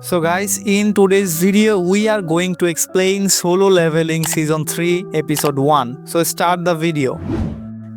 So guys, in today's video we are going to explain Solo Leveling Season 3 Episode 1. So start the video.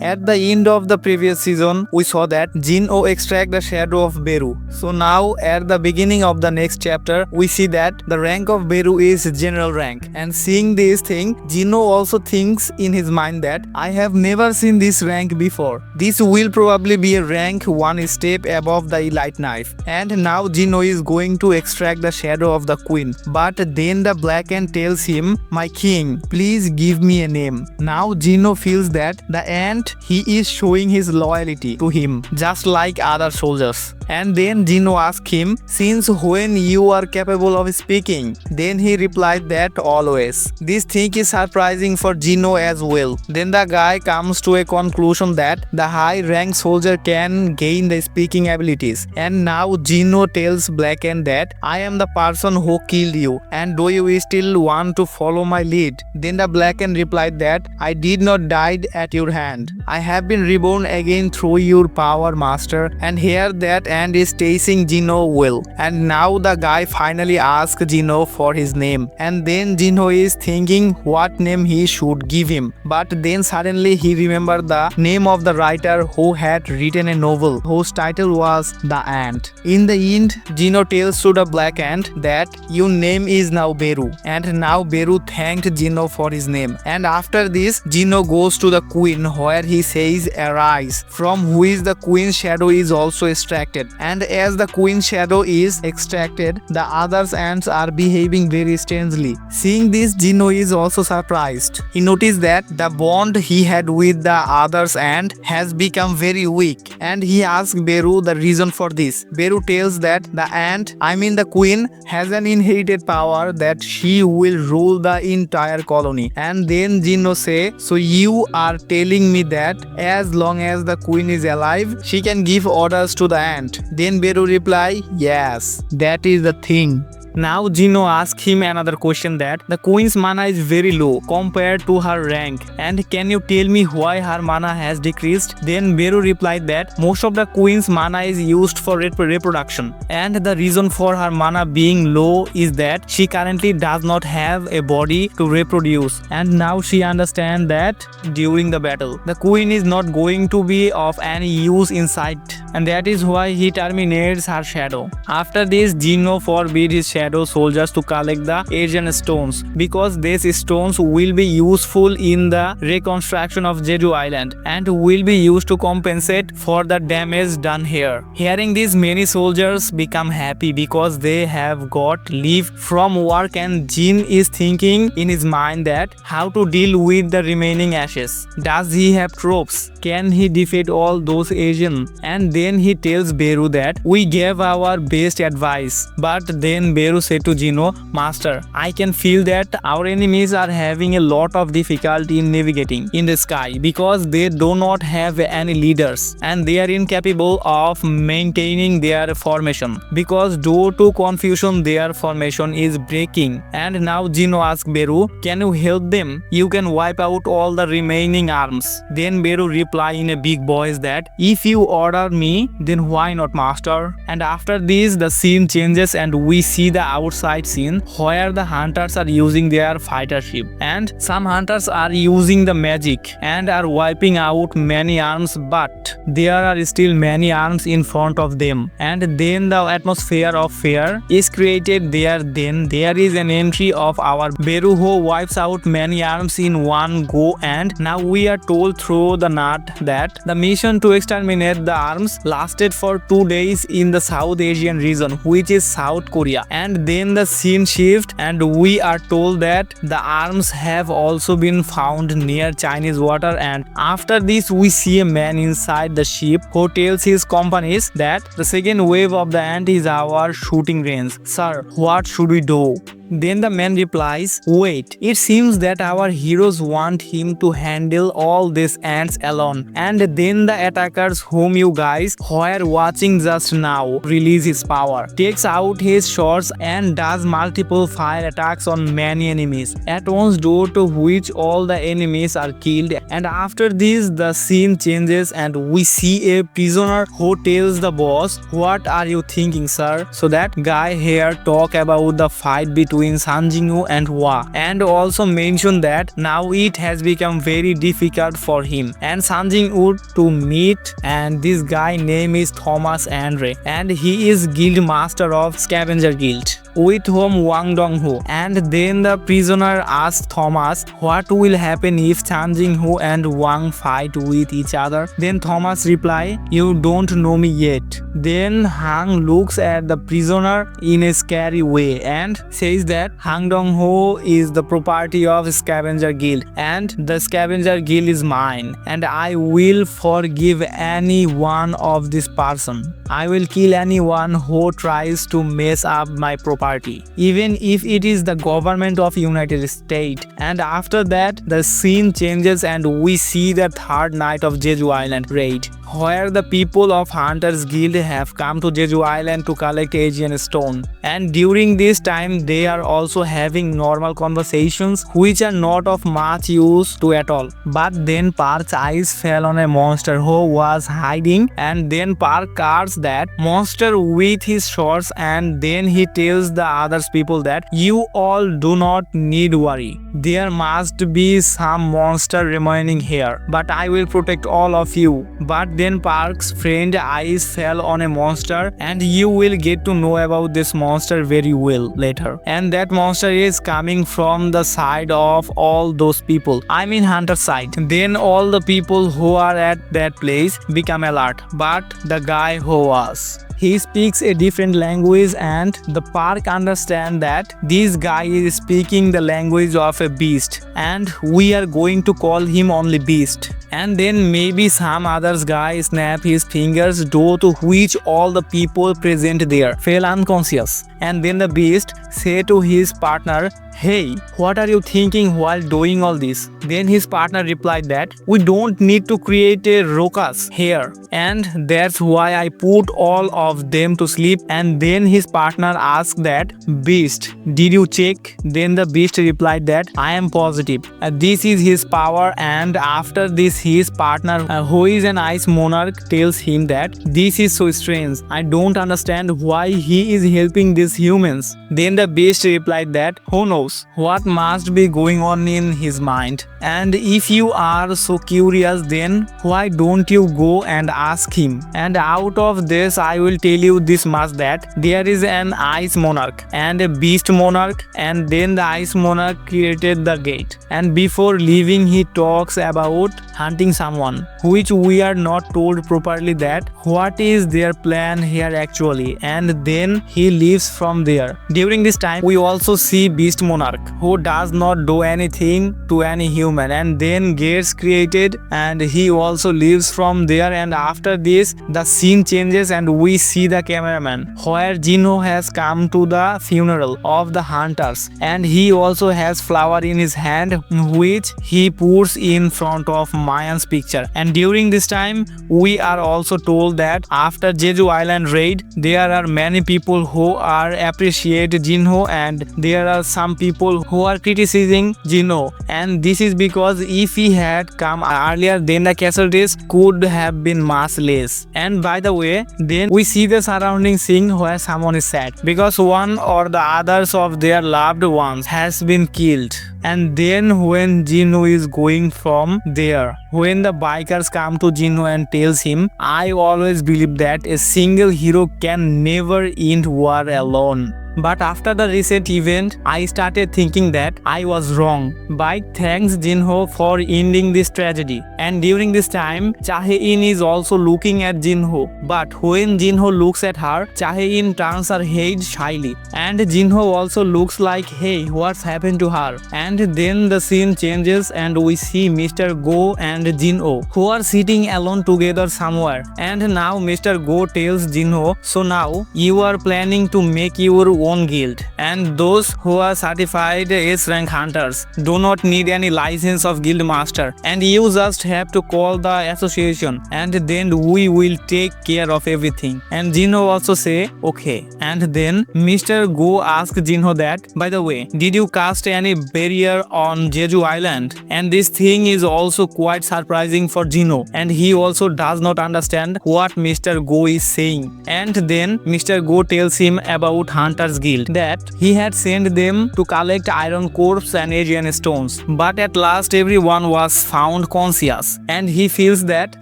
At the end of the previous season, we saw that Jin-O extract the shadow of Beru. So now, at the beginning of the next chapter, we see that the rank of Beru is general rank. And seeing this thing, Jin-O also thinks in his mind that I have never seen this rank before. This will probably be a rank one step above the elite knife. And now Jin-O is going to extract the shadow of the queen. But then the Black Ant tells him, "My king, please give me a name." Now Jin-O feels that the ant he is showing his loyalty to him just like other soldiers. And then Jin-O asks him, "Since when you are capable of speaking?" Then he replied that always. This thing is surprising for Jin-O as well. Then the guy comes to a conclusion that the high rank soldier can gain the speaking abilities. And now Jin-O tells Black Ant that I am the person who killed you, and do you still want to follow my lead? Then the Black Ant replied that I did not die at your hand. I have been reborn again through your power, master. And here that ant is chasing Jin-O well. And now the guy finally asks Jin-O for his name. And then Jin-O is thinking what name he should give him. But then suddenly he remembered the name of the writer who had written a novel whose title was The Ant. In the end, Jin-O tells to the Black Ant that your name is now Beru. And now Beru thanked Jin-O for his name. And after this, Jin-O goes to the queen where he says arise, from which the queen's shadow is also extracted. And as the queen's shadow is extracted, the other ants are behaving very strangely. Seeing this, Jin-O is also surprised. He noticed that the bond he had with the others ant has become very weak, and he asks Beru the reason for this. Beru tells that the ant, I mean the queen, has an inherited power that she will rule the entire colony. And then Jin-O say, so you are telling me that as long as the queen is alive, she can give orders to the ant. Then Beru reply, yes, that is the thing. Now Jin-O asks him another question that the queen's mana is very low compared to her rank, and can you tell me why her mana has decreased? Then Beru replied that most of the queen's mana is used for reproduction, and the reason for her mana being low is that she currently does not have a body to reproduce. And now she understands that during the battle, the queen is not going to be of any use in sight, and that is why he terminates her shadow. After this, Jin-O forbid his shadow soldiers to collect the Asian stones because these stones will be useful in the reconstruction of Jeju Island and will be used to compensate for the damage done here. Hearing this, many soldiers become happy because they have got leave from work, and Jin is thinking in his mind that how to deal with the remaining ashes. Does he have troops? Can he defeat all those Asians? And then he tells Beru that we gave our best advice, but then Beru said to Jin-O, Master, I can feel that our enemies are having a lot of difficulty in navigating in the sky because they do not have any leaders and they are incapable of maintaining their formation because due to confusion their formation is breaking. And now Jin-O asks Beru, can you help them? You can wipe out all the remaining arms. Then Beru reply in a big voice that if you order me, then why not, master? And after this, the scene changes and we see the outside scene where the hunters are using their fighter ship, and some hunters are using the magic and are wiping out many arms, but there are still many arms in front of them. And then the atmosphere of fear is created there. Then there is an entry of our Beru who wipes out many arms in one go, and now we are told through the nut that the mission to exterminate the arms lasted for 2 days in the South Asian region, which is South Korea. And then the scene shifts and we are told that the arms have also been found near Chinese water, and after this we see a man inside the ship who tells his companions that the second wave of the ant is our shooting range. Sir, what should we do? Then the man replies, wait, it seems that our heroes want him to handle all these ants alone. And then the attackers whom you guys were watching just now release his power, takes out his swords and does multiple fire attacks on many enemies at once, due to which all the enemies are killed. And after this the scene changes and we see a prisoner who tells the boss, what are you thinking, sir? So that guy here talk about the fight between Sun Jingho and Hua, and also mention that now it has become very difficult for him and Sun Jingho to meet, and this guy name is Thomas Andre and he is guild master of Scavenger Guild with whom Wang Donghu. And then the prisoner asks Thomas what will happen if Sun Jingho and Wang fight with each other. Then Thomas reply, you don't know me yet. Then Hang looks at the prisoner in a scary way and says that Hang Donghu is the property of Scavenger Guild and the Scavenger Guild is mine, and I will forgive any one of this person. I will kill anyone who tries to mess up my property, even if it is the government of United States. And after that the scene changes and we see the third night of Jeju Island raid, where the people of Hunters Guild have come to Jeju Island to collect Asian stone. And during this time they are also having normal conversations which are not of much use to at all. But then Park's eyes fell on a monster who was hiding, and then Park cuts that monster with his swords, and then he tells the others people that you all do not need worry. There must be some monster remaining here, but I will protect all of you. But then Park's friend eyes fell on a monster, and you will get to know about this monster very well later. And that monster is coming from the side of all those people, I mean Hunter's side. Then all the people who are at that place become alert, but the guy who was, he speaks a different language, and the Park understand that this guy is speaking the language of a beast and we are going to call him only Beast. And then maybe some others guy snap his fingers, due to which all the people present there fell unconscious. And then the Beast say to his partner, hey, what are you thinking while doing all this? Then his partner replied that we don't need to create a ruckus here, and that's why I put all of them to sleep. And then his partner asked that, Beast, did you check? Then the Beast replied that I am positive. This is his power. And after this his partner, who is an ice monarch, tells him that this is so strange. I don't understand why he is helping these humans. Then the Beast replied that who knows what must be going on in his mind. And if you are so curious, then why don't you go and ask him? And out of this I will tell you this much, that there is an ice monarch and a beast monarch, and then the ice monarch created the gate, and before leaving he talks about hunting someone, which we are not told properly that what is their plan here actually. And then he leaves from there. During this time we also see beast monarch, who does not do anything to any human, and then gets created, and he also leaves from there. And after this the scene changes and we see the cameraman, where Jinho has come to the funeral of the hunters, and he also has flower in his hand which he puts in front of Mayan's picture. And during this time we are also told that after Jeju Island raid there are many people who are appreciate Jinho, and there are some people who are criticizing Jinho, and this is because if he had come earlier then the casualties could have been much less. And by the way, then we see the surrounding scene where someone is sad because one or the others of their loved ones has been killed. And then when Jinho is going from there, when the bikers come to Jinho and tells him, I always believe that a single hero can never end war alone. But after the recent event, I started thinking that I was wrong. Bike thanks Jinho for ending this tragedy. And during this time, Chae-in is also looking at Jinho. But when Jinho looks at her, Chae-in turns her head shyly. And Jinho also looks like, hey, what's happened to her? And then the scene changes and we see Mr. Go and Jinho, who are sitting alone together somewhere. And now Mr. Go tells Jinho, so now you are planning to make your own guild, and those who are certified S-rank hunters do not need any license of guild master, and you just have to call the association and then we will take care of everything. And Jinho also say okay. And then Mr. Go asked Jinho that, by the way, did you cast any barrier on Jeju Island? And this thing is also quite surprising for Jinho, and he also does not understand what Mr. Go is saying. And then Mr. Go tells him about Hunters Guild, that he had sent them to collect iron corpse and Asian stones, but at last everyone was found conscious, and he feels that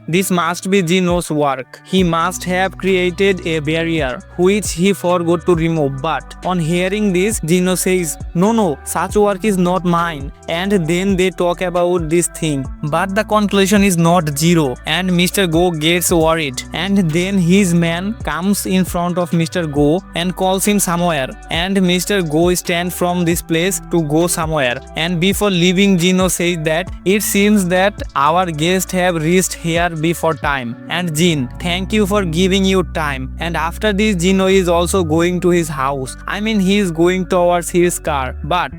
this must be Jinho's work. He must have created a barrier which he forgot to remove. But on hearing this, Jinho says, no, such work is not mine. And then they talk about this thing, but the conclusion is not zero, and Mr. Go gets worried. And then his man comes in front of Mr. Go and calls him somewhere, and Mr. Go stands from this place to go somewhere. And before leaving, Jinho says that it seems that our guests have reached here before time, and Jin, thank you for giving you time. And after this, Jinho is also going to his house. I mean, he is going towards his car, but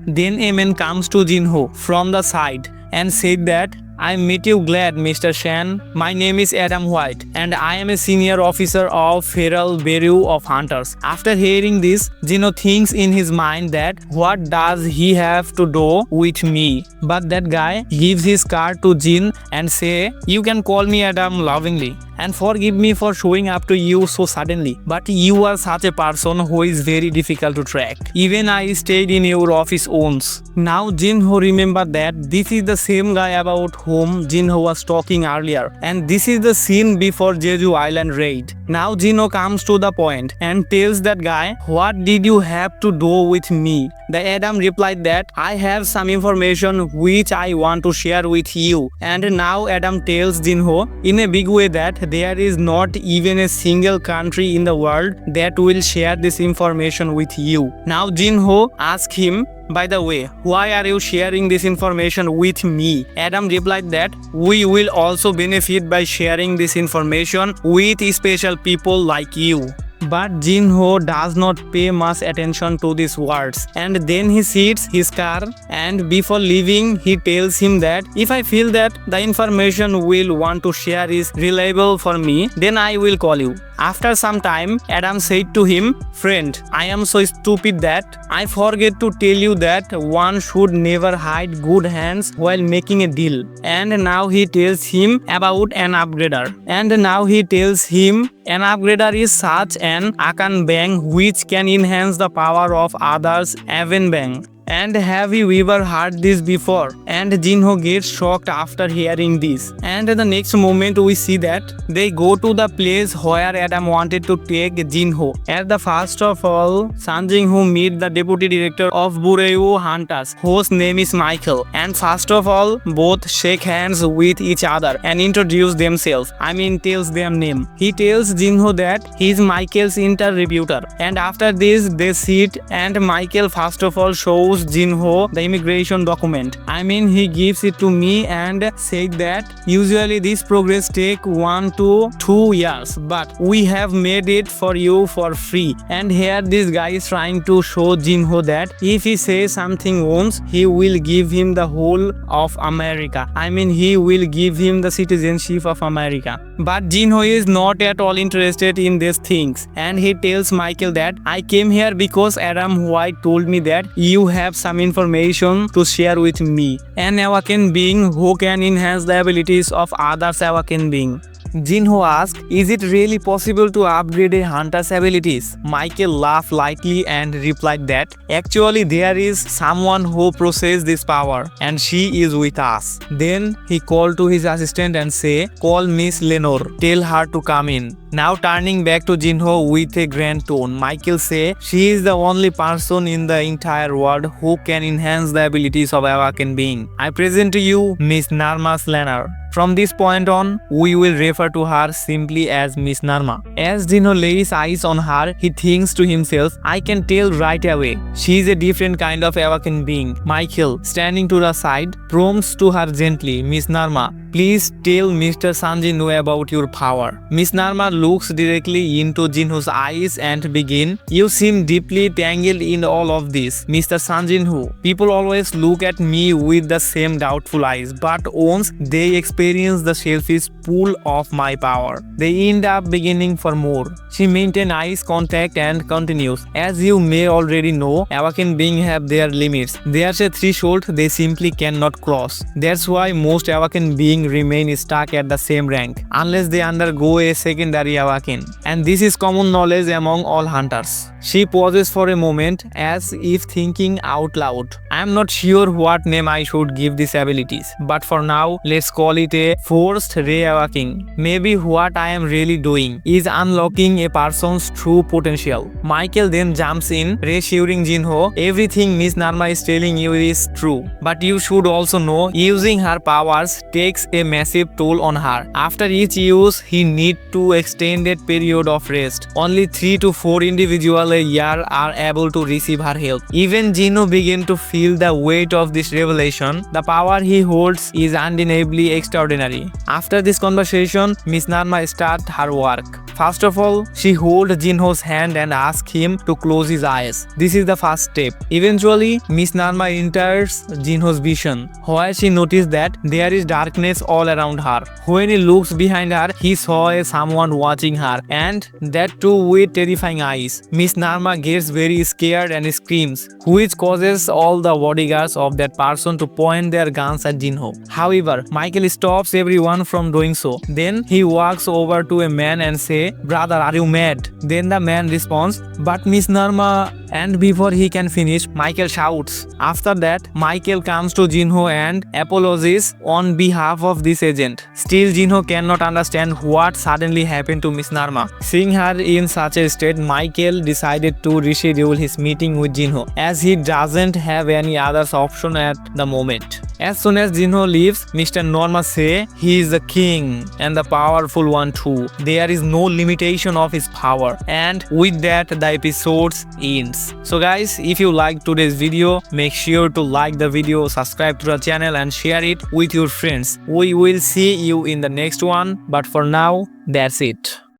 then a man comes to Jinho from the side and said that, I meet you glad, Mr. Shan. My name is Adam White, and I am a senior officer of Feral Bureau of Hunters. After hearing this, Jinho thinks in his mind that what does he have to do with me? But that guy gives his card to Jin and say, you can call me Adam lovingly, and forgive me for showing up to you so suddenly, but you are such a person who is very difficult to track. Even I stayed in your office once. Now Jinho remember that this is the same guy about whom Jinho was talking earlier, and this is the scene before Jeju Island raid. Now Jinho comes to the point and tells that guy, what did you have to do with me? The Adam replied that, I have some information which I want to share with you. And now Adam tells Jinho in a big way that there is not even a single country in the world that will share this information with you. Now Jinho asks him, by the way, why are you sharing this information with me? Adam replied that we will also benefit by sharing this information with special people like you. But Jinho does not pay much attention to these words, and then he sits his car, and before leaving he tells him that if I feel that the information we'll want to share is reliable for me, then I will call you. After some time, Adam said to him, friend, I am so stupid that I forget to tell you that one should never hide good hands while making a deal. And now he tells him about an upgrader. And now he tells him an upgrader is such an Akan Bang which can enhance the power of others' Aven Bang. And have you ever heard this before? And Jinho gets shocked after hearing this. And the next moment we see that they go to the place where Adam wanted to take Jinho. At the first of all, Sanjing meet the deputy director of Bureau Hunters, whose name is Michael. And first of all, both shake hands with each other and introduce themselves. I mean, tells their name. He tells Jinho that he is Michael's interpreter. And after this, they sit and Michael first of all shows Jinho the immigration document. I mean, he gives it to me and said that usually this progress take 1 to 2 years, but we have made it for you for free. And here this guy is trying to show Jinho that if he says something once, he will give him the whole of America. I mean, he will give him the citizenship of America. But Jinho is not at all interested in these things, and he tells Michael that I came here because Adam White told me that you have some information to share with me, an awakened being who can enhance the abilities of others awakened being. Jinho asks, is it really possible to upgrade a hunter's abilities? Michael laughed lightly and replied that actually there is someone who possesses this power and she is with us. Then he called to his assistant and say, call Miss Lenore, tell her to come in. Now turning back to Jinho with a grand tone, Michael say she is the only person in the entire world who can enhance the abilities of awakened being. I present to you Miss Narma Slaner. From this point on, we will refer to her simply as Miss Narma. As Jinho lays eyes on her, he thinks to himself, I can tell right away, she is a different kind of awakened being. Michael, standing to the side, prompts to her gently, Miss Narma, please tell Mr. Sanjin about your power. Miss Narma looks directly into Jinho's eyes and begin, you seem deeply tangled in all of this, Mr. Sanjin. People always look at me with the same doubtful eyes, but once they experience the selfish pull of my power, they end up beginning for more. She maintains eyes contact and continues, as you may already know, awakened beings have their limits. There's a threshold they simply cannot cross. That's why most awakened beings remain stuck at the same rank, unless they undergo a secondary awakening. And this is common knowledge among all hunters. She pauses for a moment as if thinking out loud. I am not sure what name I should give these abilities, but for now, let's call it a forced re-awakening. Maybe what I am really doing is unlocking a person's true potential. Michael then jumps in, reassuring Jinho, everything Miss Narma is telling you is true. But you should also know, using her powers takes a massive toll on her. After each use, he needs to extended period of rest. Only 3 to 4 individuals a year are able to receive her help. Even Jinho begins to feel the weight of this revelation. The power he holds is undeniably extraordinary. After this conversation, Miss Narma starts her work. First of all, she holds Jinho's hand and asks him to close his eyes. This is the first step. Eventually, Miss Narma enters Jinho's vision, where she noticed that there is darkness all around her. When he looks behind her, he saw someone watching her, and that too with terrifying eyes. Miss Narma gets very scared and screams, which causes all the bodyguards of that person to point their guns at Jinho. However, Michael stops everyone from doing so. Then he walks over to a man and says, "Brother, are you mad?" Then the man responds, "But Miss Narma," and before he can finish, Michael shouts. After that, Michael comes to Jinho and apologizes on behalf of this agent. Still, Jinho cannot understand what suddenly happened to Miss Narma. Seeing her in such a state, Michael decided to reschedule his meeting with Jinho, as he doesn't have any other option at the moment. As soon as Jinho leaves, Mr. Norma says he is the king and the powerful one too. There is no limitation of his power, and with that the episode ends. So guys, if you like today's video, make sure to like the video, subscribe to the channel and share it with your friends. We will see you in the next one, but for now, that's it.